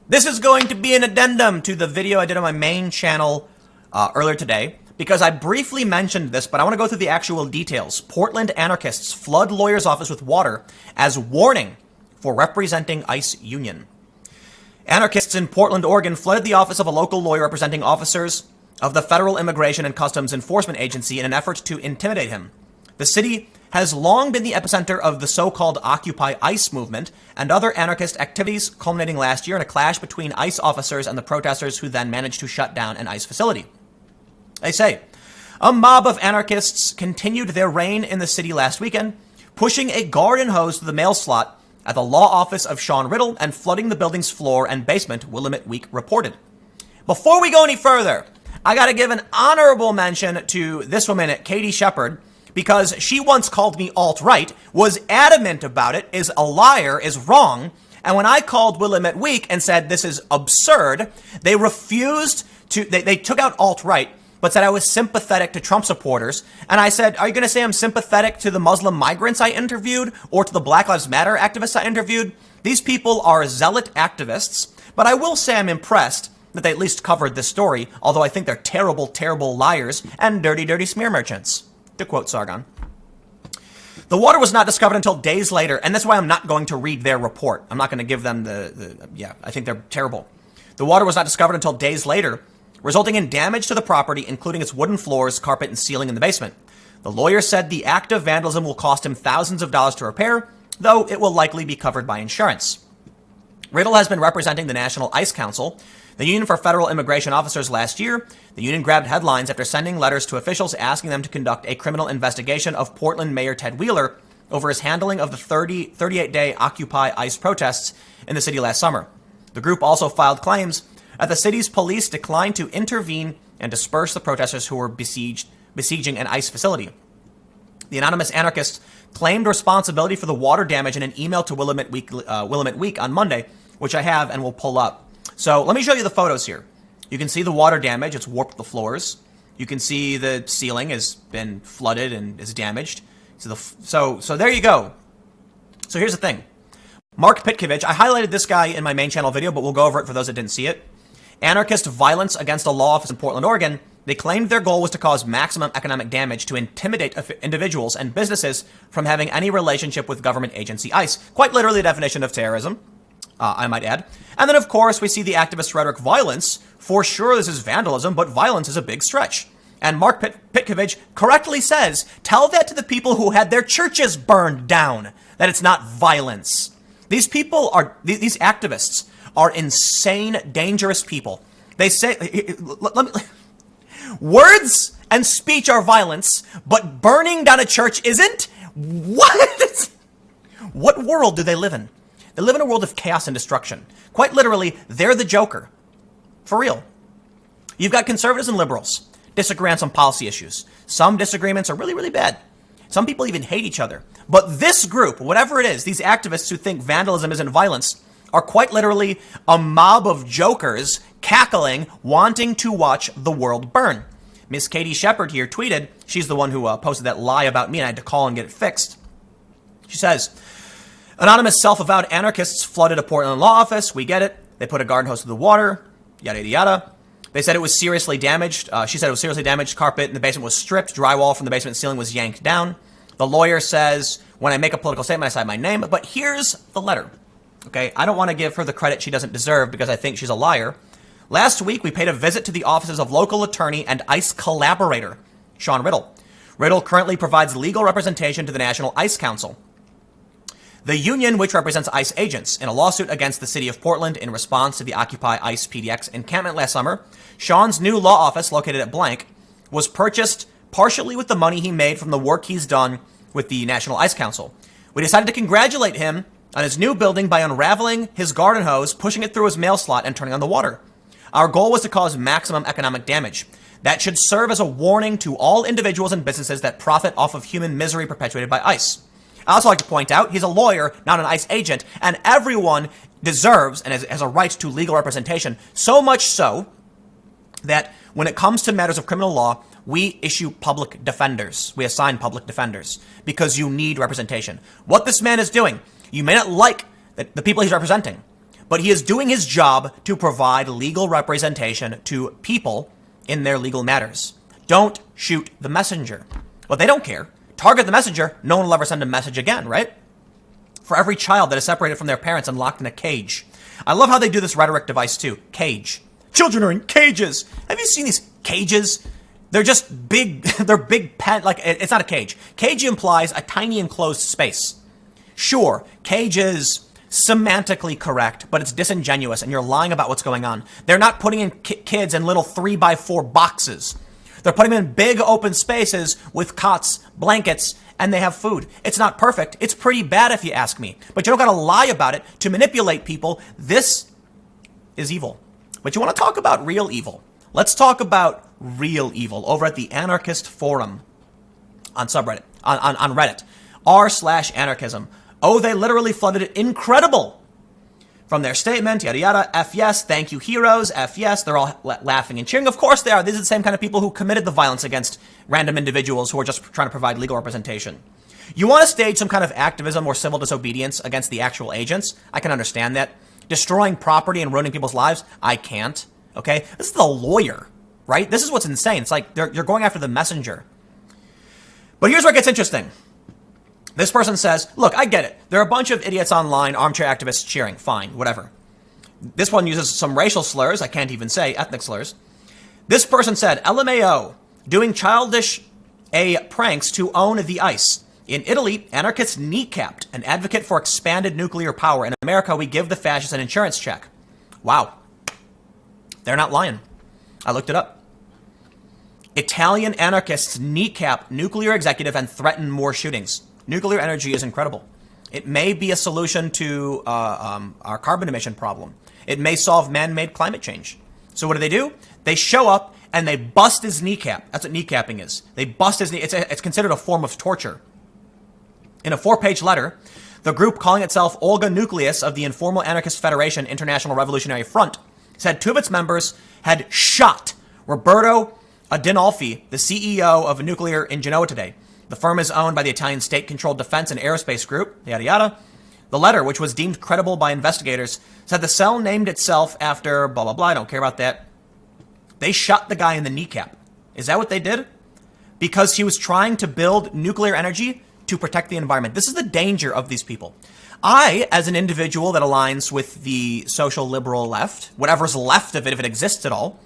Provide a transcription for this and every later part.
This is going to be an addendum to the video I did on my main channel earlier today, because I briefly mentioned this, but I want to go through the actual details. Portland anarchists flood lawyer's office with water as warning for representing ICE union. Anarchists in Portland, Oregon flooded the office of a local lawyer representing officers of the Federal Immigration and Customs Enforcement Agency in an effort to intimidate him. The city has long been the epicenter of the so-called Occupy ICE movement and other anarchist activities, culminating last year in a clash between ICE officers and the protesters who then managed to shut down an ICE facility. They say, a mob of anarchists continued their reign in the city last weekend, pushing a garden hose to the mail slot at the law office of Sean Riddle and flooding the building's floor and basement, Willamette Week reported. Before we go any further, I got to give an honorable mention to this woman, Katie Shepard, because she once called me alt-right, was adamant about it, is a liar, is wrong. And when I called Willamette Week and said this is absurd, they refused to, they took out alt-right, but said I was sympathetic to Trump supporters. And I said, are you going to say I'm sympathetic to the Muslim migrants I interviewed or to the Black Lives Matter activists I interviewed? These people are zealot activists, but I will say I'm impressed that they at least covered this story, although I think they're terrible, terrible liars and dirty, dirty smear merchants, to quote Sargon. The water was not discovered until days later, and that's why I'm not going to read their report. I'm not going to give them I think they're terrible. The water was not discovered until days later, resulting in damage to the property, including its wooden floors, carpet, and ceiling in the basement. The lawyer said the act of vandalism will cost him thousands of dollars to repair, though it will likely be covered by insurance. Riddle has been representing the National ICE Council, the Union for Federal Immigration Officers, last year. The union grabbed headlines after sending letters to officials asking them to conduct a criminal investigation of Portland Mayor Ted Wheeler over his handling of the 38-day Occupy ICE protests in the city last summer. The group also filed claims that the city's police declined to intervene and disperse the protesters who were besieging an ICE facility. The anonymous anarchists claimed responsibility for the water damage in an email to Willamette Week on Monday, which I have and will pull up. So let me show you the photos here. You can see the water damage. It's warped the floors. You can see the ceiling has been flooded and is damaged. So there you go. So here's the thing. Mark Pitkovich, I highlighted this guy in my main channel video, but we'll go over it for those that didn't see it. Anarchist violence against a law office in Portland, Oregon. They claimed their goal was to cause maximum economic damage to intimidate individuals and businesses from having any relationship with government agency ICE. Quite literally the definition of terrorism, I might add. And then, of course, we see the activist rhetoric violence. For sure, this is vandalism, but violence is a big stretch. And Mark Pitkovich correctly says, tell that to the people who had their churches burned down, that it's not violence. These activists are insane, dangerous people. They say, words and speech are violence, but burning down a church isn't? What? What world do they live in? They live in a world of chaos and destruction. Quite literally, they're the Joker. For real. You've got conservatives and liberals disagree on some policy issues. Some disagreements are really, really bad. Some people even hate each other. But this group, whatever it is, these activists who think vandalism isn't violence, are quite literally a mob of jokers cackling, wanting to watch the world burn. Miss Katie Shepard here tweeted, she's the one who posted that lie about me and I had to call and get it fixed. She says, anonymous self-avowed anarchists flooded a Portland law office. We get it. They put a garden hose to the water, yada, yada, yada. They said it was seriously damaged. She said it was seriously damaged. Carpet in the basement was stripped. Drywall from the basement ceiling was yanked down. The lawyer says, when I make a political statement, I cite my name. But here's the letter. Okay, I don't want to give her the credit she doesn't deserve because I think she's a liar. Last week, we paid a visit to the offices of local attorney and ICE collaborator, Sean Riddle. Riddle currently provides legal representation to the National ICE Council, the union which represents ICE agents. In a lawsuit against the city of Portland in response to the Occupy ICE PDX encampment last summer, Sean's new law office, located at blank, was purchased partially with the money he made from the work he's done with the National ICE Council. We decided to congratulate him on his new building by unraveling his garden hose, pushing it through his mail slot, and turning on the water. Our goal was to cause maximum economic damage. That should serve as a warning to all individuals and businesses that profit off of human misery perpetuated by ICE. I also like to point out, he's a lawyer, not an ICE agent, and everyone deserves and has a right to legal representation, so much so that when it comes to matters of criminal law, we issue public defenders. We assign public defenders because you need representation. What this man is doing, you may not like the people he's representing, but he is doing his job to provide legal representation to people in their legal matters. Don't shoot the messenger. Well, they don't care. Target the messenger, no one will ever send a message again, right? For every child that is separated from their parents and locked in a cage. I love how they do this rhetoric device too. Cage. Children are in cages. Have you seen these cages? They're just big, they're big pen, like it's not a cage. Cage implies a tiny enclosed space. Sure, cage is semantically correct, but it's disingenuous and you're lying about what's going on. They're not putting in kids in little 3x4 boxes. They're putting them in big open spaces with cots, blankets, and they have food. It's not perfect. It's pretty bad if you ask me. But you don't got to lie about it to manipulate people. This is evil. But you want to talk about real evil. Let's talk about real evil over at the Anarchist Forum on subreddit, on Reddit, r/anarchism. Oh, they literally flooded it. Incredible. From their statement, yada yada, F yes, thank you heroes, F yes, they're all laughing and cheering. Of course they are. These are the same kind of people who committed the violence against random individuals who are just trying to provide legal representation. You want to stage some kind of activism or civil disobedience against the actual agents? I can understand that. Destroying property and ruining people's lives? I can't. Okay? This is the lawyer, right? This is what's insane. It's like you're going after the messenger. But here's where it gets interesting. This person says, look, I get it. There are a bunch of idiots online, armchair activists cheering. Fine, whatever. This one uses some racial slurs. I can't even say ethnic slurs. This person said, LMAO, doing childish pranks to own the ice. In Italy, anarchists kneecapped an advocate for expanded nuclear power. In America, we give the fascists an insurance check. Wow. They're not lying. I looked it up. Italian anarchists kneecap nuclear executive and threaten more shootings. Nuclear energy is incredible. It may be a solution to our carbon emission problem. It may solve man-made climate change. So what do? They show up and they bust his kneecap. That's what kneecapping is. They bust his knee. It's considered a form of torture. In a 4-page letter, the group calling itself Olga Nucleus of the Informal Anarchist Federation International Revolutionary Front said 2 of its members had shot Roberto Adinolfi, the CEO of a nuclear in Genoa today. The firm is owned by the Italian state-controlled defense and aerospace group, yada yada. The letter, which was deemed credible by investigators, said the cell named itself after blah, blah, blah. I don't care about that. They shot the guy in the kneecap. Is that what they did? Because he was trying to build nuclear energy to protect the environment. This is the danger of these people. I, as an individual that aligns with the social liberal left, whatever's left of it, if it exists at all,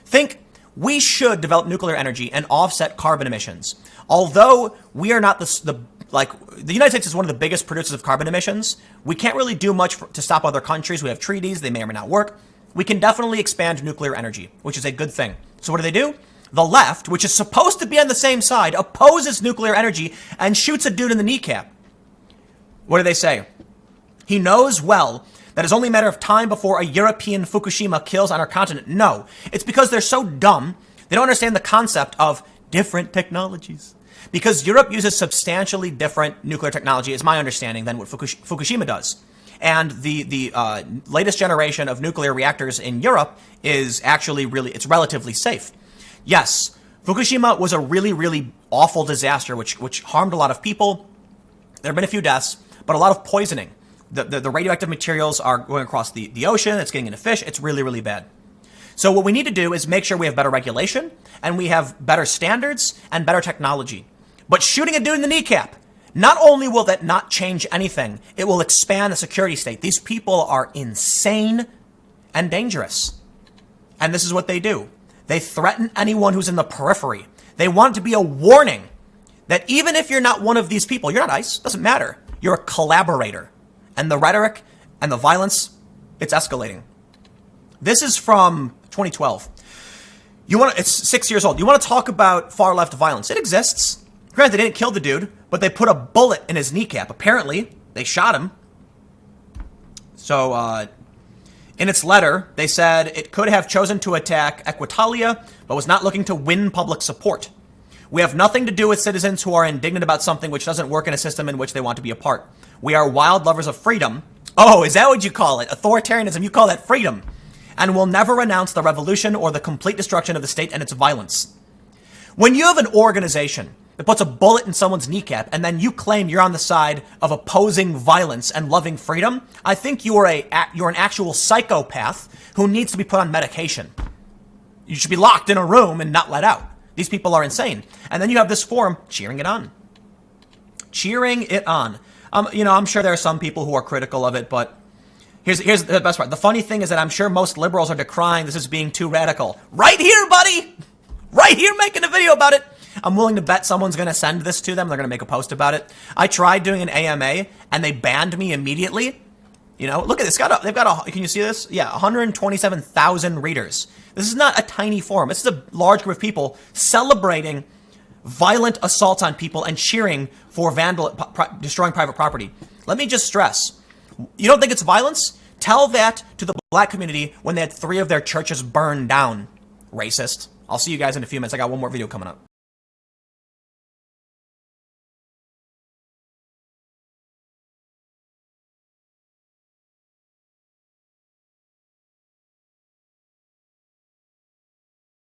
think we should develop nuclear energy and offset carbon emissions. Although we are not the United States is one of the biggest producers of carbon emissions, we can't really do much to stop other countries. We have treaties. They may or may not work. We can definitely expand nuclear energy, which is a good thing. So what do? The left, which is supposed to be on the same side, opposes nuclear energy and shoots a dude in the kneecap. What do they say? He knows well that it's only a matter of time before a European Fukushima kills on our continent. No, it's because they're so dumb, they don't understand the concept of different technologies. Because Europe uses substantially different nuclear technology, is my understanding, than what Fukushima does. And the latest generation of nuclear reactors in Europe is actually it's relatively safe. Yes, Fukushima was a really, really awful disaster, which harmed a lot of people. There have been a few deaths, but a lot of poisoning. The radioactive materials are going across the ocean. It's getting into fish. It's really, really bad. So what we need to do is make sure we have better regulation and we have better standards and better technology. But shooting a dude in the kneecap, not only will that not change anything, it will expand the security state. These people are insane and dangerous. And this is what they do. They threaten anyone who's in the periphery. They want it to be a warning that even if you're not one of these people, you're not ICE, doesn't matter. You're a collaborator. And the rhetoric and the violence, it's escalating. This is from 2012. It's 6 years old. You want to talk about far left violence? It exists. Granted, they didn't kill the dude, but they put a bullet in his kneecap. Apparently, they shot him. So, in its letter, they said it could have chosen to attack Equitalia, but was not looking to win public support. We have nothing to do with citizens who are indignant about something which doesn't work in a system in which they want to be a part. We are wild lovers of freedom. Oh, is that what you call it? Authoritarianism, you call that freedom. And will never renounce the revolution or the complete destruction of the state and its violence. When you have an organization that puts a bullet in someone's kneecap, and then you claim you're on the side of opposing violence and loving freedom, I think you're an actual psychopath who needs to be put on medication. You should be locked in a room and not let out. These people are insane. And then you have this forum cheering it on. Cheering it on. I'm sure there are some people who are critical of it, but here's the best part. The funny thing is that I'm sure most liberals are decrying this as being too radical. Right here, buddy! Right here making a video about it. I'm willing to bet someone's going to send this to them. They're going to make a post about it. I tried doing an AMA, and they banned me immediately. Look at this. They've got can you see this? Yeah, 127,000 readers. This is not a tiny forum. This is a large group of people celebrating violent assaults on people and cheering for destroying private property. Let me just stress, you don't think it's violence? Tell that to the black community when they had 3 of their churches burned down. Racist. I'll see you guys in a few minutes. I got one more video coming up.